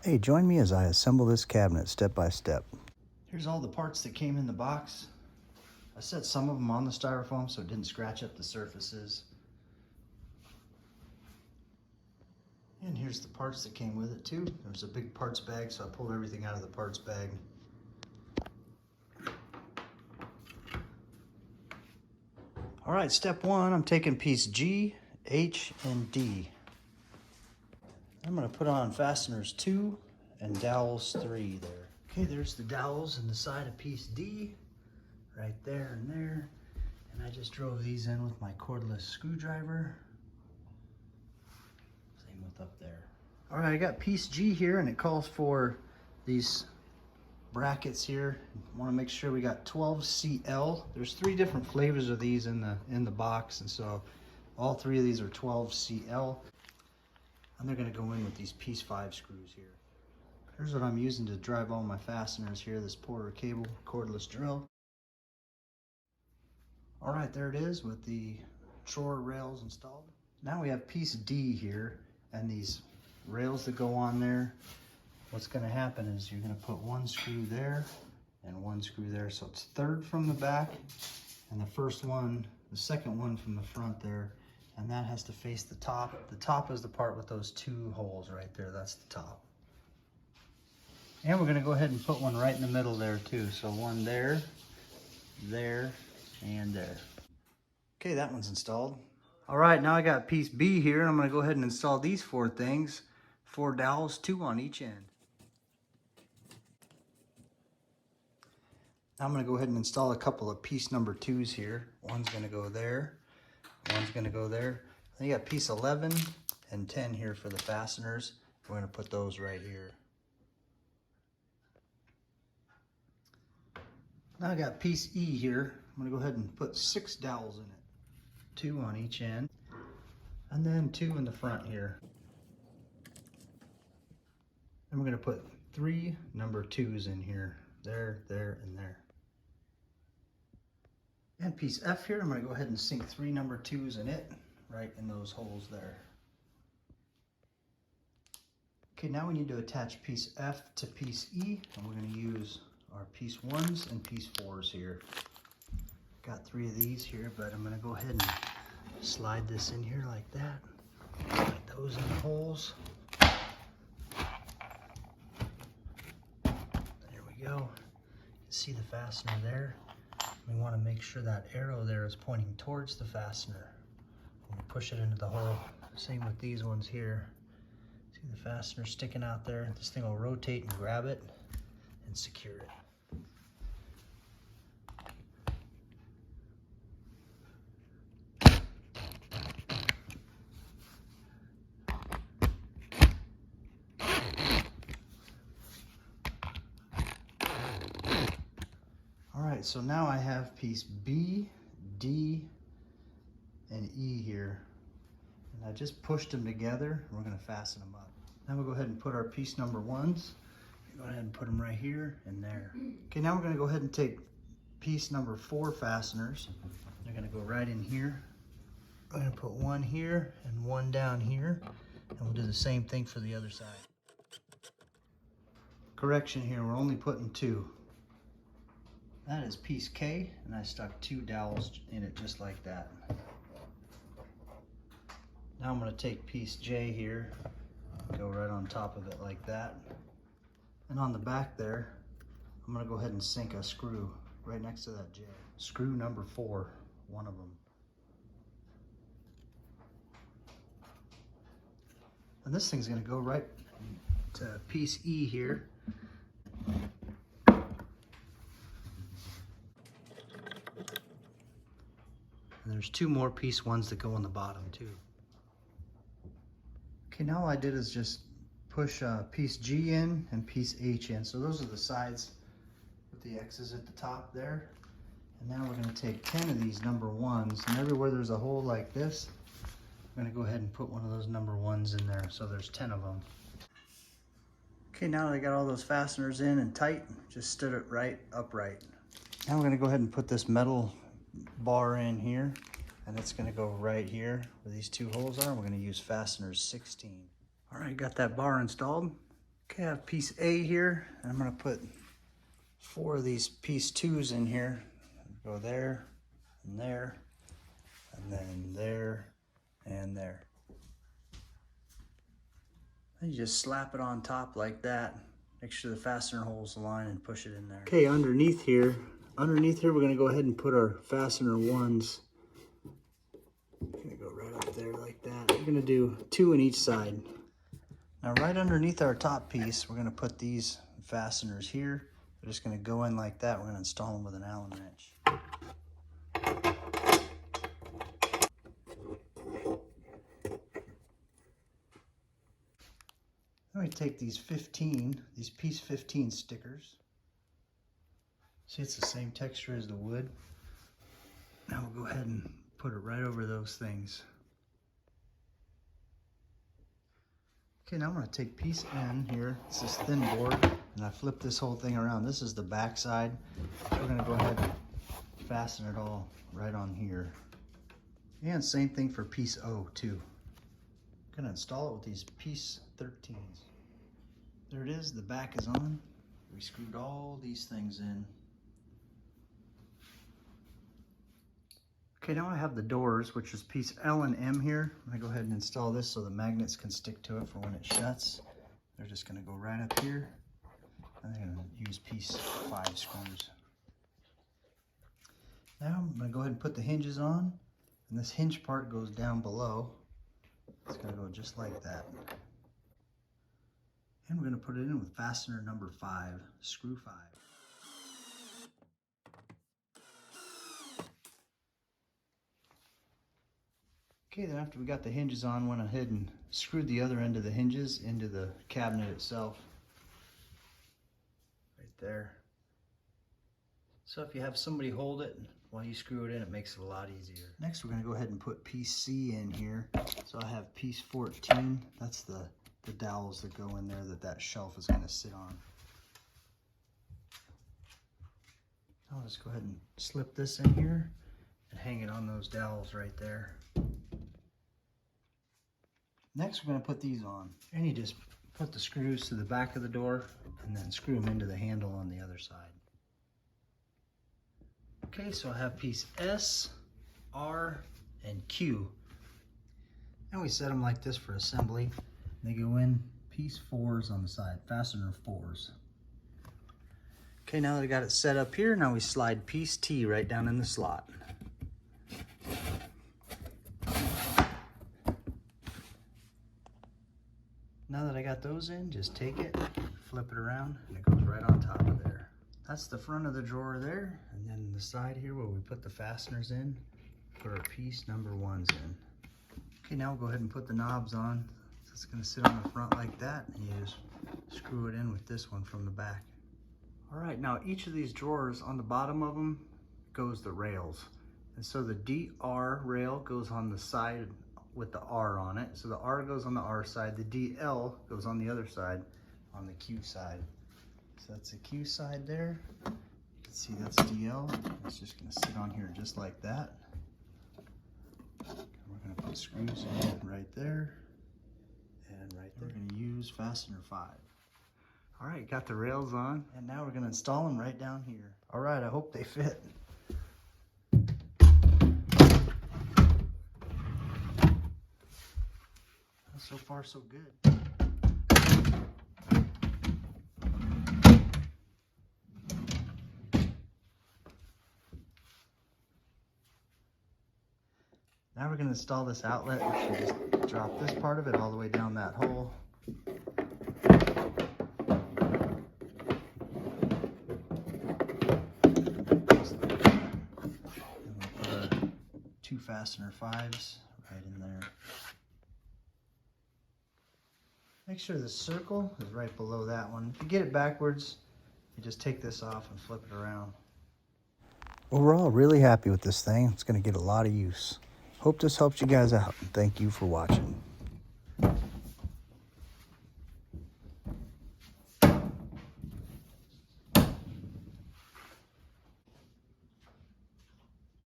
Hey, join me as I assemble this cabinet step by step. Here's all the parts that came in the box. I set some of them on the styrofoam so it didn't scratch up the surfaces. And here's the parts that came with it too. There's a big parts bag, so I pulled everything out of the parts bag. All right, step one, I'm taking piece G, H, and D. I'm gonna put on fasteners 2 and dowels 3 there. Okay, there's the dowels in the side of piece D, right there and there. And I just drove these in with my cordless screwdriver. Same with up there. All right, I got piece G here, and it calls for these brackets here. Want to make sure we got 12 CL. There's 3 different flavors of these in the box, and so all 3 of these are 12 CL. And they're going to go in with these piece 5 screws here. Here's what I'm using to drive all my fasteners here. This Porter cable cordless drill. All right, there it is with the drawer rails installed. Now we have piece D here, and these rails that go on there. What's going to happen is you're going to put 1 screw there and 1 screw there, so it's 3rd from the back, and the second one from the front there, and that has to face the top. The top is the part with those 2 holes right there. That's the top. And we're going to go ahead and put one right in the middle there too. So 1 there, there, and there. Okay, that one's installed. All right, now I got piece B here. I'm going to go ahead and install these 4 things. 4 dowels, 2 on each end. Now I'm going to go ahead and install a couple of piece number 2s here. One's going to go there, one's going to go there. Then you got piece 11 and 10 here for the fasteners. We're going to put those right here. Now I got piece E here. I'm going to go ahead and put 6 dowels in it. 2 on each end, and then 2 in the front here. Then we're going to put 3 number 2s in here. There, there, and there. And piece F here, I'm going to go ahead and sink 3 number 2s in it, right in those holes there. Okay, now we need to attach piece F to piece E, and we're going to use our piece 1s and piece 4s here. Got 3 of these here, but I'm going to go ahead and slide this in here like that. Slide those in the holes. There we go. You can see the fastener there. We want to make sure that arrow there is pointing towards the fastener. We'll push it into the hole. Same with these ones here. See the fastener sticking out there? This thing will rotate and grab it and secure it. Alright, so now I have piece B, D, and E here. And I just pushed them together, and we're going to fasten them up. Now we'll go ahead and put our piece number 1s. Go ahead and put them right here and there. Okay, now we're going to go ahead and take piece number 4 fasteners. They're going to go right in here. I'm going to put 1 here and 1 down here. And we'll do the same thing for the other side. Correction here, we're only putting 2. That is piece K, and I stuck 2 dowels in it just like that. Now I'm going to take piece J here, go right on top of it like that. And on the back there, I'm going to go ahead and sink a screw right next to that J. Screw number 4, 1 of them. And this thing's going to go right to piece E here. And there's 2 more piece 1s that go on the bottom too. Okay, now all I did is just push piece G in and piece H in. So those are the sides with the X's at the top there. And now we're going to take 10 of these number 1s, and everywhere there's a hole like this, I'm going to go ahead and put one of those number 1s in there. So there's 10 of them. Okay, now that I got all those fasteners in and tight, just stood it right upright. Now we're going to go ahead and put this metal bar in here, and it's going to go right here where these 2 holes are. We're going to use fasteners 16. All right, got that bar installed. Okay, I have piece A here, and I'm gonna put 4 of these piece 2s in here. Go there, and there, and then there, and there. And you just slap it on top like that. Make sure the fastener holes align and push it in there. Okay, underneath here we're gonna go ahead and put our fastener 1s. Gonna go right up there like that. We're gonna do 2 in each side. Now right underneath our top piece, we're gonna put these fasteners here. They're just gonna go in like that. We're gonna install them with an Allen wrench. Then we take these piece 15 stickers. See, it's the same texture as the wood. Now we'll go ahead and put it right over those things. Okay, now I'm going to take piece N here. It's this thin board, and I flip this whole thing around. This is the back side. We're going to go ahead and fasten it all right on here. And same thing for piece O too. I'm going to install it with these piece 13s. There it is, the back is on. We screwed all these things in. Okay, now I have the doors, which is piece L and M here. I'm gonna go ahead and install this so the magnets can stick to it for when it shuts. They're just gonna go right up here. And I'm gonna use piece 5 screws. Now I'm gonna go ahead and put the hinges on, and this hinge part goes down below. It's gonna go just like that. And we're gonna put it in with fastener number 5, screw 5. Okay, then after we got the hinges on, went ahead and screwed the other end of the hinges into the cabinet itself. Right there. So if you have somebody hold it while you screw it in, it makes it a lot easier. Next, we're gonna go ahead and put piece C in here. So I have piece 14. That's the dowels that go in there that shelf is gonna sit on. I'll just go ahead and slip this in here and hang it on those dowels right there. Next, we're going to put these on. And you just put the screws to the back of the door and then screw them into the handle on the other side. Okay, so I have piece S, R, and Q. And we set them like this for assembly. They go in piece 4s on the side, fastener 4s. Okay, now that I got it set up here, now we slide piece T right down in the slot. Now that I got those in, just take it, flip it around, and it goes right on top of there. That's the front of the drawer there, and then the side here where we put the fasteners in, put our piece number 1s in. Okay, now we'll go ahead and put the knobs on. So it's gonna sit on the front like that, and you just screw it in with this one from the back. All right, now each of these drawers, on the bottom of them goes the rails. And so the DR rail goes on the side with the R on it. So the R goes on the R side, the DL goes on the other side, on the Q side. So that's the Q side there. You can see that's DL. It's just gonna sit on here just like that. We're gonna put screws in right there and right there. We're gonna use fastener 5. All right, got the rails on, and now we're gonna install them right down here. All right, I hope they fit. So far, so good. Now we're going to install this outlet. We should just drop this part of it all the way down that hole. And we'll put our 2 fastener 5s right in there. Make sure the circle is right below that one. If you get it backwards, you just take this off and flip it around. Overall, really happy with this thing. It's going to get a lot of use. Hope this helps you guys out. Thank you for watching.